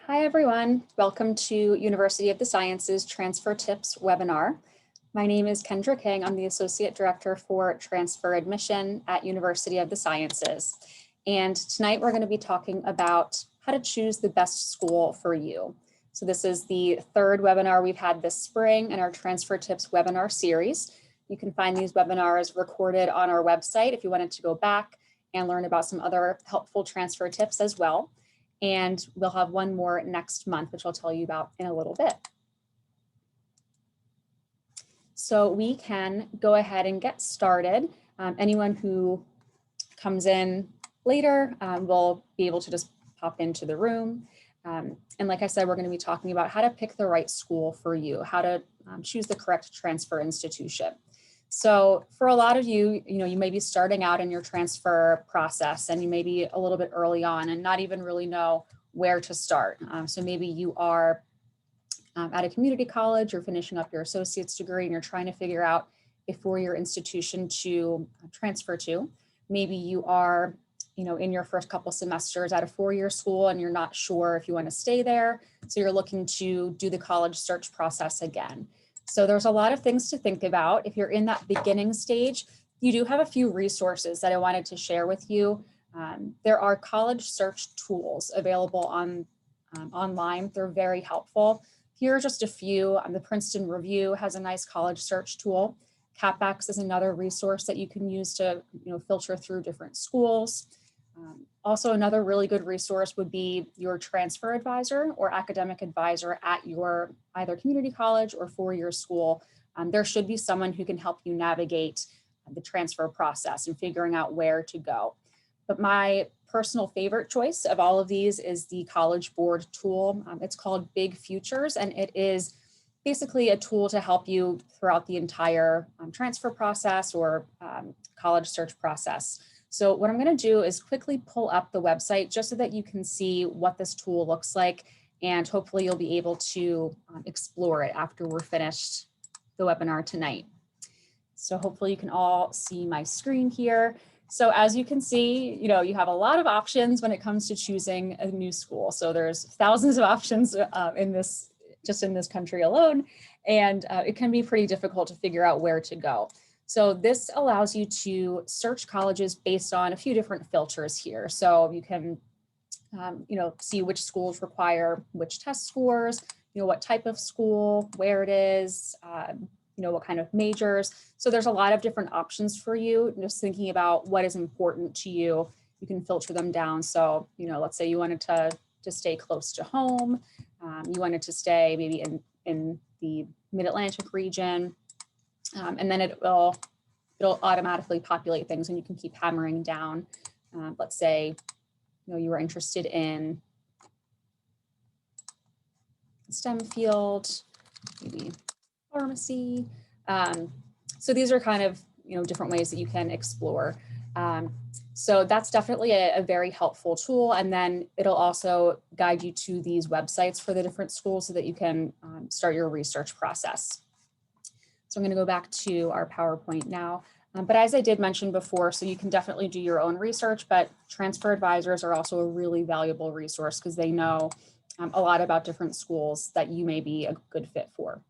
Hi, everyone. Welcome to University of the Sciences Transfer Tips webinar. My name is Kendra King. I'm the Associate Director for Transfer Admission at University of the Sciences. And tonight we're going to be talking about how to choose the best school for you. So this is the third webinar we've had this spring in our Transfer Tips webinar series. You can find these webinars recorded on our website if you wanted to go back and learn about some other helpful transfer tips as well. And we'll have one more next month, which I'll tell you about in a little bit. So we can go ahead and get started. Anyone who comes in later will be able to just pop into the room. And like I said, we're going to be talking about how to pick the right school for you, how to choose the correct transfer institution. So for a lot of you, you may be starting out in your transfer process and you may be a little bit early on and not even really know where to start. So maybe you are at a community college or finishing up your associate's degree and you're trying to figure out a four-year institution to transfer to. Maybe you are in your first couple semesters at a four-year school and you're not sure if you want to stay there. So you're looking to do the college search process again. So there's a lot of things to think about. If you're in that beginning stage, you do have a few resources that I wanted to share with you. There are college search tools available online. They're very helpful. Here are just a few. The Princeton Review has a nice college search tool. CapEx is another resource that you can use to filter through different schools. Also, another really good resource would be your transfer advisor or academic advisor at your either community college or four-year school. There should be someone who can help you navigate the transfer process and figuring out where to go. But my personal favorite choice of all of these is the College Board tool. It's called Big Futures, and it is basically a tool to help you throughout the entire transfer process or college search process. So what I'm going to do is quickly pull up the website just so that you can see what this tool looks like, and hopefully you'll be able to explore it after we're finished the webinar tonight. So hopefully you can all see my screen here. So as you can see, you have a lot of options when it comes to choosing a new school. So there's thousands of options in this country alone, and it can be pretty difficult to figure out where to go. So this allows you to search colleges based on a few different filters here. So you can, see which schools require which test scores, what type of school, where it is, what kind of majors. So there's a lot of different options for you. Just thinking about what is important to you, you can filter them down. So, let's say you wanted to stay close to home. You wanted to stay maybe in the Mid-Atlantic region. And then it'll automatically populate things and you can keep hammering down. Let's say, you were interested in STEM field, maybe pharmacy. So these are kind of, different ways that you can explore. So that's definitely a very helpful tool. And then it'll also guide you to these websites for the different schools so that you can start your research process. So I'm going to go back to our PowerPoint now. But as I did mention before, so you can definitely do your own research, but transfer advisors are also a really valuable resource because they know a lot about different schools that you may be a good fit for.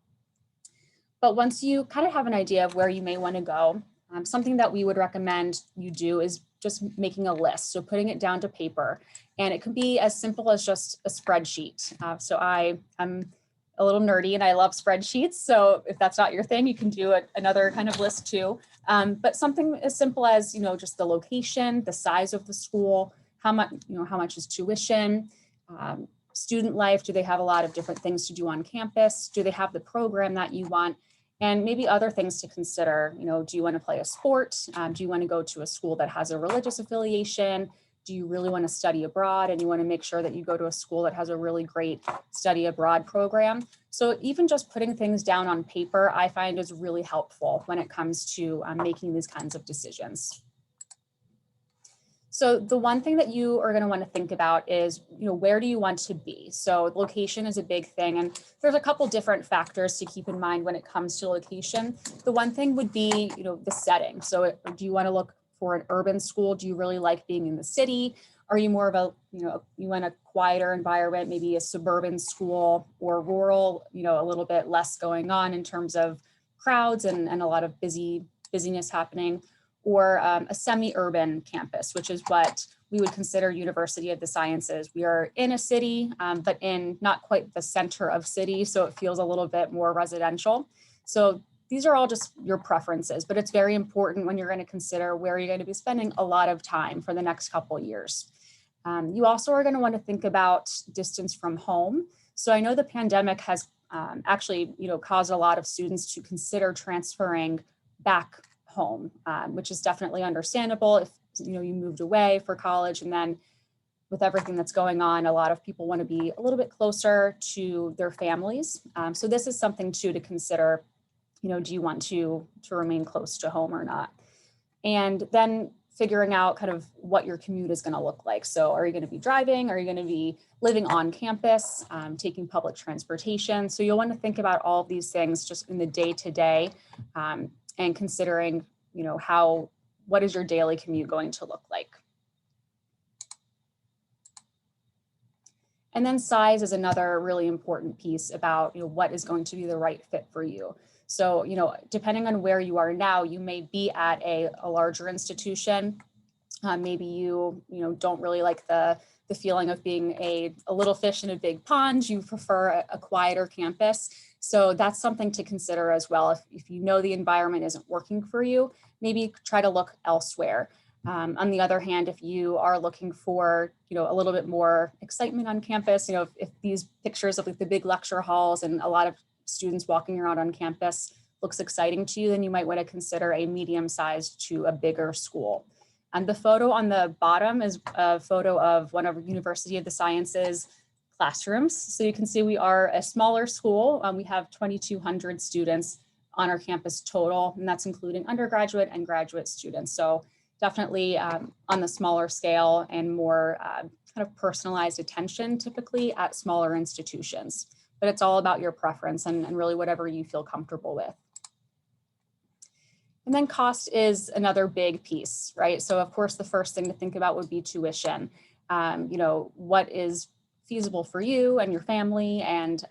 But once you kind of have an idea of where you may want to go, something that we would recommend you do is just making a list. So putting it down to paper, and it can be as simple as just a spreadsheet. So I'm a little nerdy and I love spreadsheets. So if that's not your thing, you can do another kind of list too. But something as simple as, just the location, the size of the school, how much is tuition, student life, do they have a lot of different things to do on campus? Do they have the program that you want? And maybe other things to consider, do you want to play a sport? Do you want to go to a school that has a religious affiliation? Do you really want to study abroad and you want to make sure that you go to a school that has a really great study abroad program? So even just putting things down on paper, I find is really helpful when it comes to making these kinds of decisions. So the one thing that you are going to want to think about is, where do you want to be? So location is a big thing, and there's a couple different factors to keep in mind when it comes to location. The one thing would be, the setting. So do you want to look for an urban school? Do you really like being in the city? Are you more of a, you want a quieter environment, maybe a suburban school, or rural, a little bit less going on in terms of crowds and a lot of busyness happening, or a semi-urban campus, which is what we would consider University of the Sciences. We are in a city, but in not quite the center of city, so it feels a little bit more residential. So these are all just your preferences, but it's very important when you're going to consider where you're going to be spending a lot of time for the next couple of years. You also are going to want to think about distance from home. So I know the pandemic has actually, caused a lot of students to consider transferring back home, which is definitely understandable if you moved away for college, and then with everything that's going on, a lot of people want to be a little bit closer to their families. So this is something too to consider. Do you want to remain close to home or not? And then figuring out kind of what your commute is going to look like. So are you going to be driving? Are you going to be living on campus, taking public transportation? So you'll want to think about all of these things just in the day-to-day, and considering, what is your daily commute going to look like? And then size is another really important piece about, what is going to be the right fit for you. So, depending on where you are now, you may be at a larger institution. Maybe you don't really like the feeling of being a little fish in a big pond. You prefer a quieter campus. So that's something to consider as well. If you know the environment isn't working for you, maybe try to look elsewhere. On the other hand, if you are looking for, a little bit more excitement on campus, if these pictures of like the big lecture halls and a lot of students walking around on campus looks exciting to you, then you might want to consider a medium-sized to a bigger school. And the photo on the bottom is a photo of one of University of the Sciences classrooms. So you can see we are a smaller school. We have 2,200 students on our campus total, and that's including undergraduate and graduate students. So definitely on the smaller scale and more kind of personalized attention typically at smaller institutions. But it's all about your preference and really whatever you feel comfortable with. And then cost is another big piece, right? So of course, the first thing to think about would be tuition. What is feasible for you and your family, and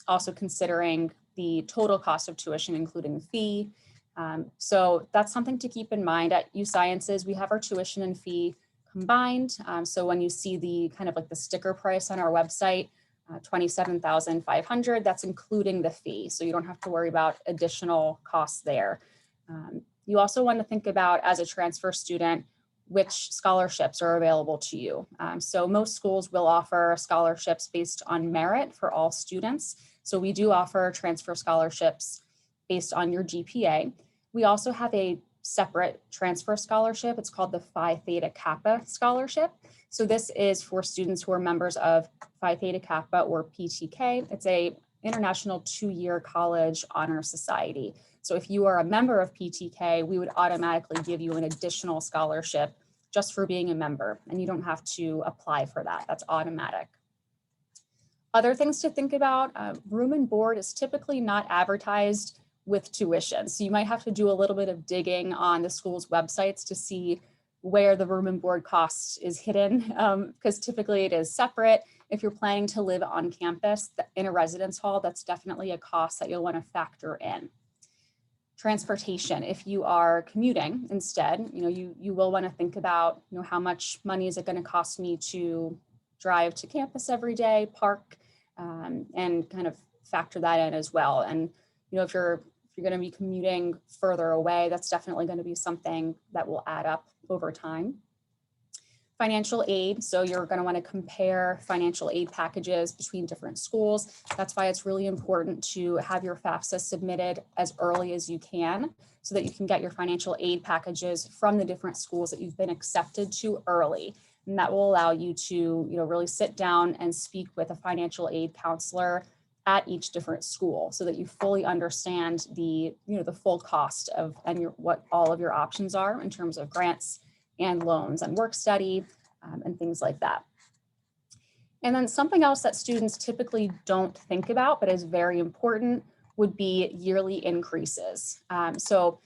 also considering the total cost of tuition, including fee. So that's something to keep in mind. At USciences, we have our tuition and fee combined. So when you see the kind of like the sticker price on our website, $27,500, that's including the fee. So you don't have to worry about additional costs there. You also want to think about, as a transfer student, which scholarships are available to you. So most schools will offer scholarships based on merit for all students. So we do offer transfer scholarships based on your GPA. We also have a separate transfer scholarship. It's called the Phi Theta Kappa Scholarship. So this is for students who are members of Phi Theta Kappa, or PTK. It's a international 2-year college honor society. So if you are a member of PTK, we would automatically give you an additional scholarship just for being a member, and you don't have to apply for that. That's automatic. Other things to think about, room and board is typically not advertised with tuition. So you might have to do a little bit of digging on the school's websites to see where the room and board cost is hidden, because typically it is separate. If you're planning to live on campus in a residence hall, that's definitely a cost that you'll want to factor in. Transportation, if you are commuting instead, you will want to think about, how much money is it going to cost me to drive to campus every day, park, and kind of factor that in as well. And if you're going to be commuting further away, that's definitely going to be something that will add up over time. Financial aid, so you're going to want to compare financial aid packages between different schools. That's why it's really important to have your FAFSA submitted as early as you can, so that you can get your financial aid packages from the different schools that you've been accepted to early. And that will allow you to really sit down and speak with a financial aid counselor at each different school, so that you fully understand the full cost of what all of your options are in terms of grants and loans and work study, and things like that. And then something else that students typically don't think about, but is very important, would be yearly increases. So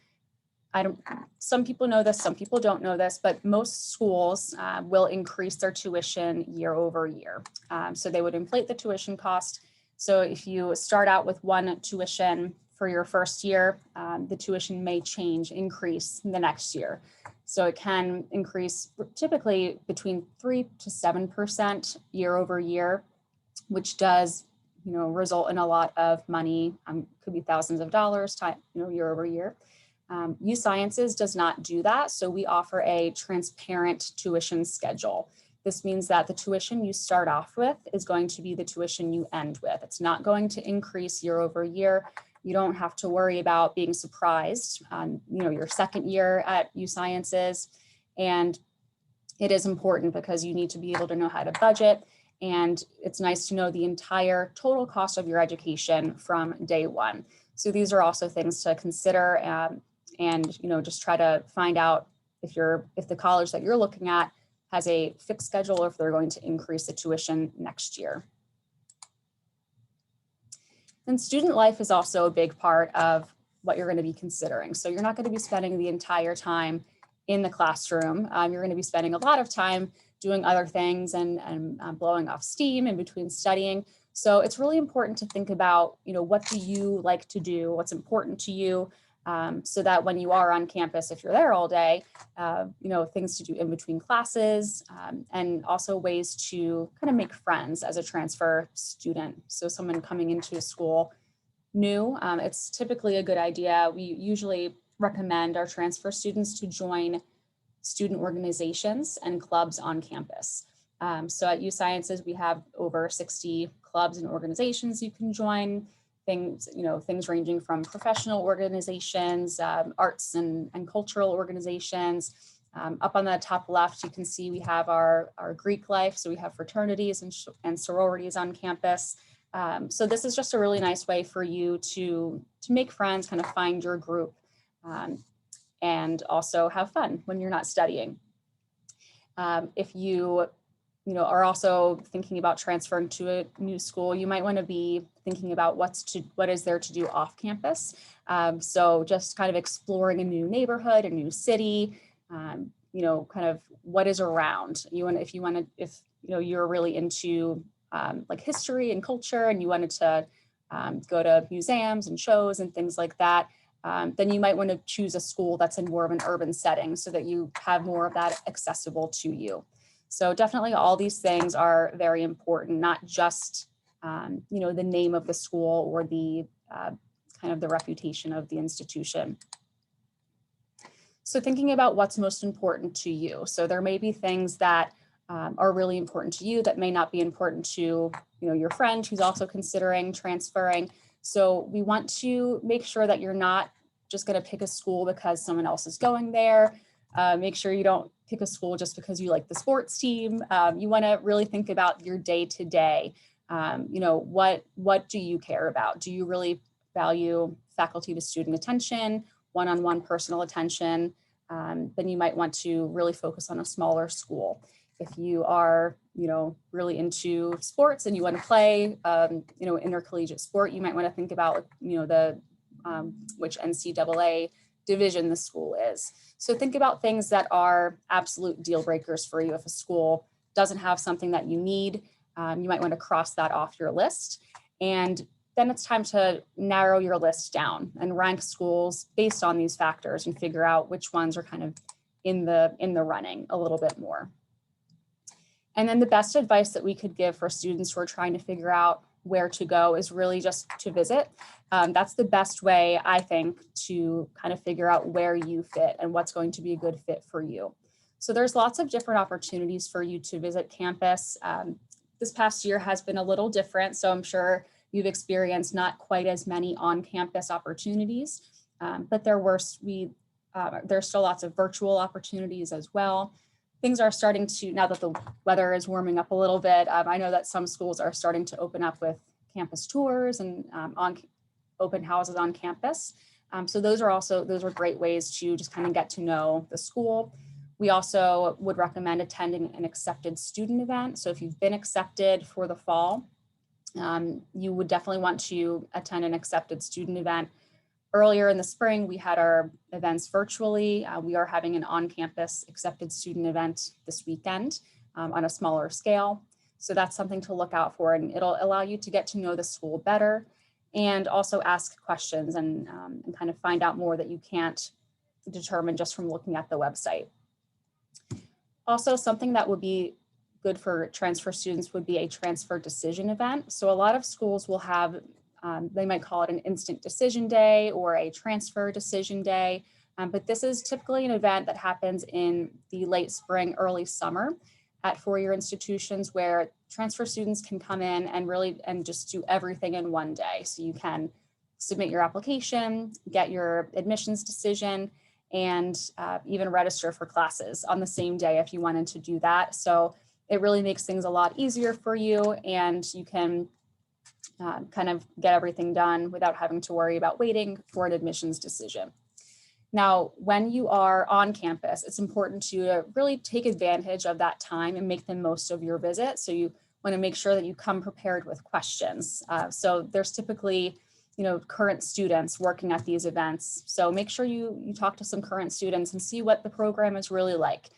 some people know this, some people don't know this, but most schools will increase their tuition year over year. So they would inflate the tuition cost. So if you start out with one tuition for your first year, the tuition may increase the next year. So it can increase typically between 3 to 7% year over year, which does, result in a lot of money. Could be thousands of dollars, year over year. USciences does not do that. So we offer a transparent tuition schedule. This means that the tuition you start off with is going to be the tuition you end with. It's not going to increase year over year. You don't have to worry about being surprised on, your second year at USciences. And it is important because you need to be able to know how to budget. And it's nice to know the entire total cost of your education from day one. So these are also things to consider, and just try to find out if the college that you're looking at has a fixed schedule or if they're going to increase the tuition next year. And student life is also a big part of what you're going to be considering. So you're not going to be spending the entire time in the classroom. You're going to be spending a lot of time doing other things and blowing off steam in between studying. So it's really important to think about, what do you like to do? What's important to you? So that when you are on campus, if you're there all day, things to do in between classes, and also ways to kind of make friends as a transfer student. So someone coming into a school new, it's typically a good idea. We usually recommend our transfer students to join student organizations and clubs on campus. So at USciences, we have over 60 clubs and organizations you can join. Things ranging from professional organizations, arts and cultural organizations. Up on the top left, you can see we have our Greek life. So we have fraternities and sororities on campus. So this is just a really nice way for you to make friends, kind of find your group, and also have fun when you're not studying. If you are also thinking about transferring to a new school, you might want to be thinking about what is there to do off campus. So just kind of exploring a new neighborhood, a new city, kind of what is around. If you're really into like history and culture and you wanted to go to museums and shows and things like that, then you might want to choose a school that's in more of an urban setting so that you have more of that accessible to you. So definitely all these things are very important, not just, the name of the school or the kind of the reputation of the institution. So thinking about what's most important to you. So there may be things that are really important to you that may not be important to, your friend who's also considering transferring. So we want to make sure that you're not just going to pick a school because someone else is going there. Make sure you don't pick a school just because you like the sports team. You want to really think about your day-to-day. What do you care about? Do you really value faculty to student attention, one-on-one personal attention? Then you might want to really focus on a smaller school. If you are, really into sports and you want to play, intercollegiate sport, you might want to think about, which NCAA division the school is. So think about things that are absolute deal breakers for you. If a school doesn't have something that you need, you might want to cross that off your list. And then it's time to narrow your list down and rank schools based on these factors and figure out which ones are kind of in the running a little bit more. And then the best advice that we could give for students who are trying to figure out where to go is really just to visit. That's the best way, I think, to kind of figure out where you fit and what's going to be a good fit for you. So there's lots of different opportunities for you to visit campus. This past year has been a little different, so I'm sure you've experienced not quite as many on-campus opportunities, but there's still lots of virtual opportunities as well. Things are starting to, now that the weather is warming up a little bit, I know that some schools are starting to open up with campus tours and on open houses on campus. So those are great ways to just kind of get to know the school. We also would recommend attending an accepted student event. So if you've been accepted for the fall, you would definitely want to attend an accepted student event. Earlier in the spring, we had our events virtually. We are having an on-campus accepted student event this weekend on a smaller scale. So that's something to look out for, and it'll allow you to get to know the school better and also ask questions and kind of find out more that you can't determine just from looking at the website. Also, something that would be good for transfer students would be a transfer decision event. So a lot of schools will have, they might call it an instant decision day or a transfer decision day, but this is typically an event that happens in the late spring, early summer at four-year institutions where transfer students can come in and just do everything in one day. So you can submit your application, get your admissions decision, and even register for classes on the same day if you wanted to do that. So it really makes things a lot easier for you, and you can kind of get everything done without having to worry about waiting for an admissions decision. Now, when you are on campus, it's important to really take advantage of that time and make the most of your visit. So you want to make sure that you come prepared with questions. So there's typically, current students working at these events. So make sure you talk to some current students and see what the program is really like.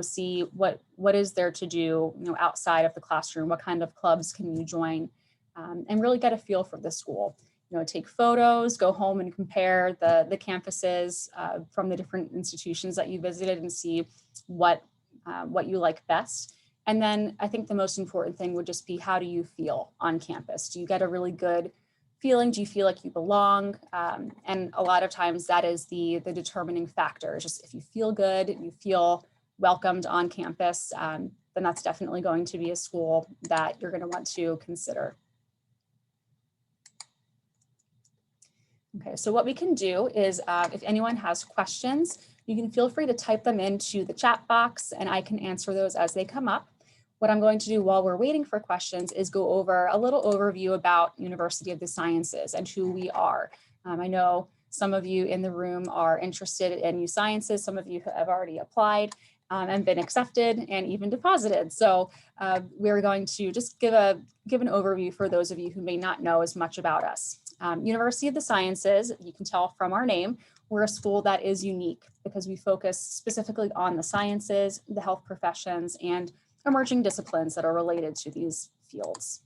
See what is there to do, outside of the classroom, what kind of clubs can you join, and really get a feel for the school. Take photos, go home and compare the campuses from the different institutions that you visited and see what you like best. And then I think the most important thing would just be, how do you feel on campus? Do you get a really good feeling? Do you feel like you belong? And a lot of times that is the determining factor. Just if you feel good, you feel welcomed on campus, then that's definitely going to be a school that you're going to want to consider. Okay, so what we can do is if anyone has questions, you can feel free to type them into the chat box and I can answer those as they come up. What I'm going to do while we're waiting for questions is go over a little overview about University of the Sciences and who we are. I know some of you in the room are interested in USciences, some of you have already applied and been accepted and even deposited. So we're going to just give an overview for those of you who may not know as much about us. University of the Sciences, you can tell from our name, we're a school that is unique because we focus specifically on the sciences, the health professions, and emerging disciplines that are related to these fields.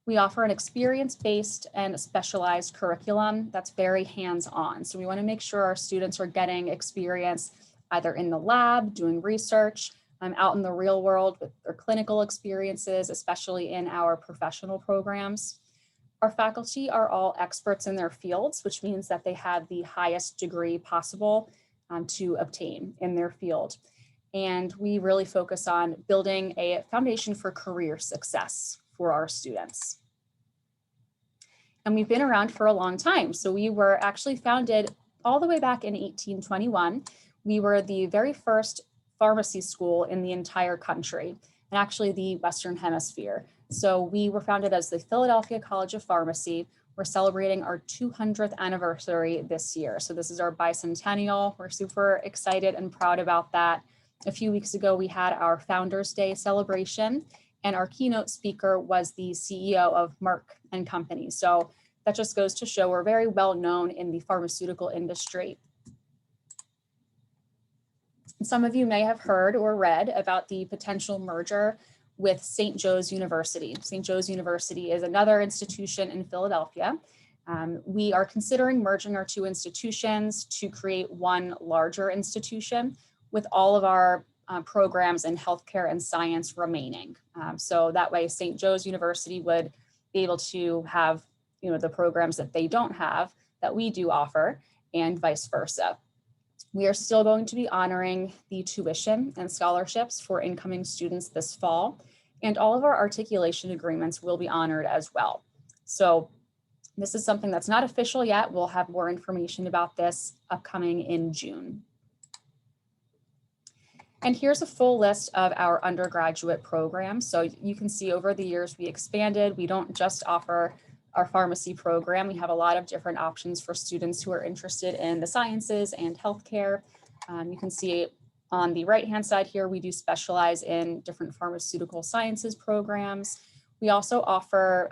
We offer an experience-based and specialized curriculum that's very hands-on. So we want to make sure our students are getting experience either in the lab, doing research, out in the real world with their clinical experiences, especially in our professional programs. Our faculty are all experts in their fields, which means that they have the highest degree possible to obtain in their field. And we really focus on building a foundation for career success for our students. And we've been around for a long time. So we were actually founded all the way back in 1821. We were the very first pharmacy school in the entire country, and actually the Western Hemisphere. So we were founded as the Philadelphia College of Pharmacy. We're celebrating our 200th anniversary this year. So this is our bicentennial. We're super excited and proud about that. A few weeks ago, we had our Founders Day celebration, and our keynote speaker was the CEO of Merck and Company. So that just goes to show we're very well known in the pharmaceutical industry. Some of you may have heard or read about the potential merger with St. Joe's University. St. Joe's University is another institution in Philadelphia. We are considering merging our two institutions to create one larger institution with all of our programs in healthcare and science remaining. So that way St. Joe's University would be able to have the programs that they don't have that we do offer, and vice versa. We are still going to be honoring the tuition and scholarships for incoming students this fall, and all of our articulation agreements will be honored as well. So this is something that's not official yet. We'll have more information about this upcoming in June. And here's a full list of our undergraduate programs. So you can see over the years we expanded. We don't just offer our pharmacy program. We have a lot of different options for students who are interested in the sciences and healthcare. You can see on the right-hand side here, we do specialize in different pharmaceutical sciences programs. We also offer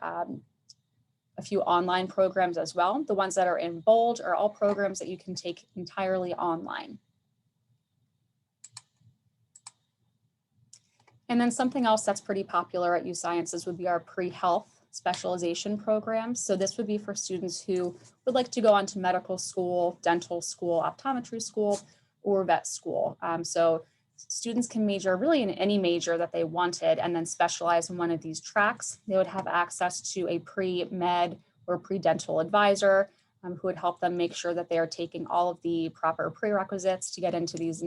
a few online programs as well. The ones that are in bold are all programs that you can take entirely online. And then something else that's pretty popular at USciences would be our PreHealth Specialization program. So this would be for students who would like to go on to medical school, dental school, optometry school, or vet school. So students can major really in any major that they wanted and then specialize in one of these tracks. They would have access to a pre-med or pre-dental advisor who would help them make sure that they are taking all of the proper prerequisites to get into these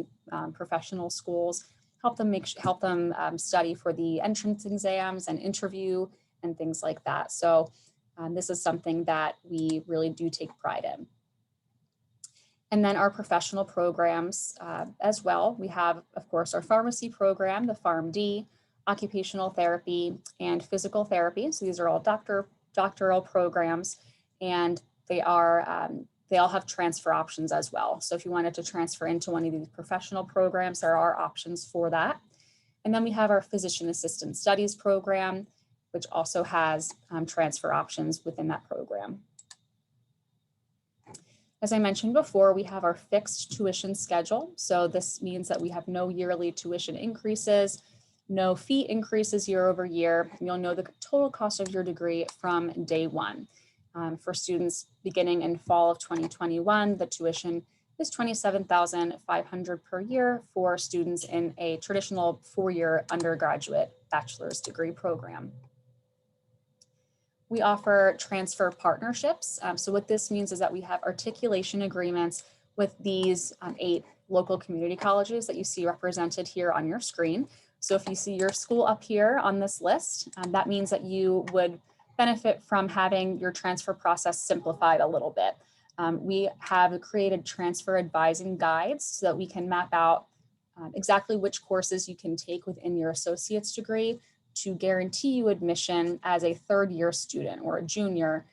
professional schools, help them study for the entrance exams and interview and things like that. So this is something that we really do take pride in. And then our professional programs as well. We have, of course, our pharmacy program, the PharmD, occupational therapy, and physical therapy. So these are all doctoral programs, and they all have transfer options as well. So if you wanted to transfer into one of these professional programs, there are options for that. And then we have our physician assistant studies program, which also has transfer options within that program. As I mentioned before, we have our fixed tuition schedule. So this means that we have no yearly tuition increases, no fee increases year over year. You'll know the total cost of your degree from day one. For students beginning in fall of 2021, the tuition is $27,500 per year for students in a traditional four-year undergraduate bachelor's degree program. We offer transfer partnerships. So what this means is that we have articulation agreements with these 8 local community colleges that you see represented here on your screen. So if you see your school up here on this list, that means that you would benefit from having your transfer process simplified a little bit. We have created transfer advising guides so that we can map out exactly which courses you can take within your associate's degree to guarantee you admission as a third-year student or a junior,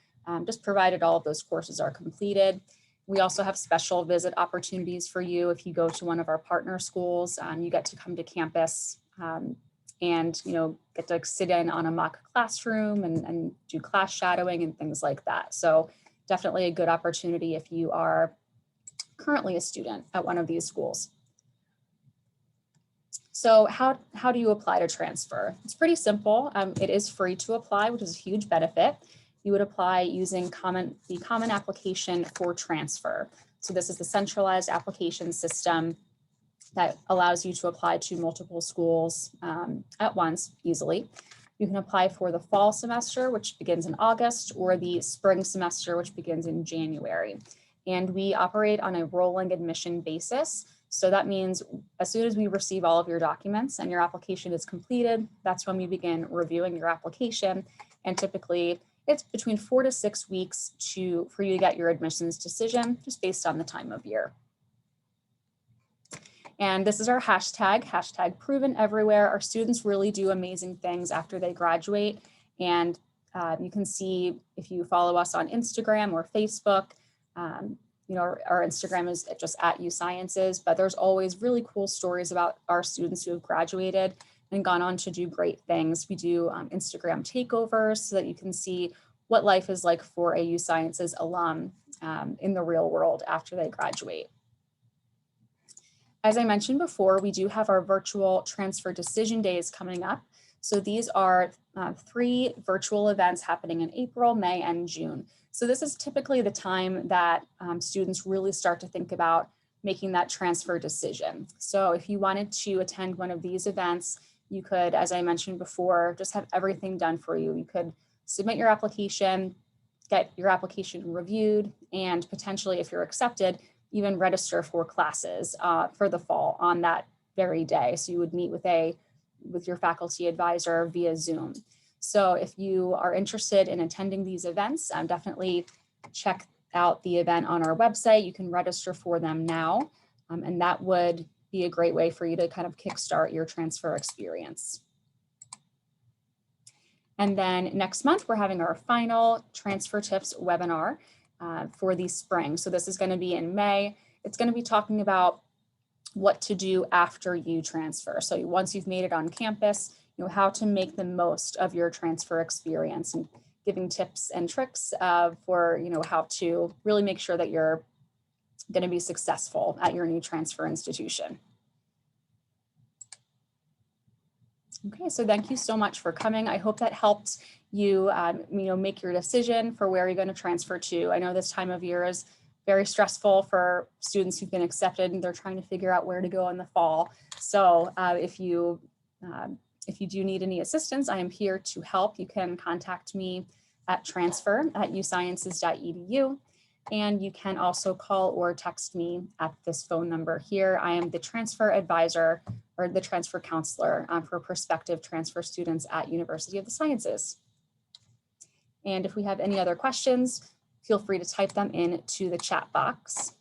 just provided all of those courses are completed. We also have special visit opportunities for you. If you go to one of our partner schools, you get to come to campus and get to sit in on a mock classroom and do class shadowing and things like that. So definitely a good opportunity if you are currently a student at one of these schools. So how do you apply to transfer? It's pretty simple. It is free to apply, which is a huge benefit. You would apply using the common application for transfer. So this is the centralized application system that allows you to apply to multiple schools at once easily. You can apply for the fall semester, which begins in August, or the spring semester, which begins in January. And we operate on a rolling admission basis. So that means as soon as we receive all of your documents and your application is completed, that's when we begin reviewing your application. And typically it's between 4 to 6 weeks for you to get your admissions decision, just based on the time of year. And this is our hashtag proven everywhere. Our students really do amazing things after they graduate. And you can see if you follow us on Instagram or Facebook, our Instagram is just at USciences, but there's always really cool stories about our students who have graduated and gone on to do great things. We do Instagram takeovers so that you can see what life is like for a USciences alum in the real world after they graduate. As I mentioned before, we do have our virtual transfer decision days coming up. So these are 3 virtual events happening in April, May, and June. So this is typically the time that students really start to think about making that transfer decision. So if you wanted to attend one of these events, you could, as I mentioned before, just have everything done for you. You could submit your application, get your application reviewed, and potentially, if you're accepted, even register for classes for the fall on that very day. So you would meet with your faculty advisor via Zoom. So if you are interested in attending these events, definitely check out the event on our website. You can register for them now, and that would be a great way for you to kind of kickstart your transfer experience. And then next month, we're having our final transfer tips webinar for the spring. So this is going to be in May. It's going to be talking about what to do after you transfer. So once you've made it on campus, how to make the most of your transfer experience and giving tips and tricks for how to really make sure that you're going to be successful at your new transfer institution. Okay, so thank you so much for coming. I hope that helped you, make your decision for where you're going to transfer to. I know this time of year is very stressful for students who've been accepted and they're trying to figure out where to go in the fall. So if you do need any assistance, I am here to help. You can contact me at transfer@usciences.edu. And you can also call or text me at this phone number here. I am the transfer advisor or the transfer counselor for prospective transfer students at University of the Sciences. And if we have any other questions, feel free to type them in to the chat box.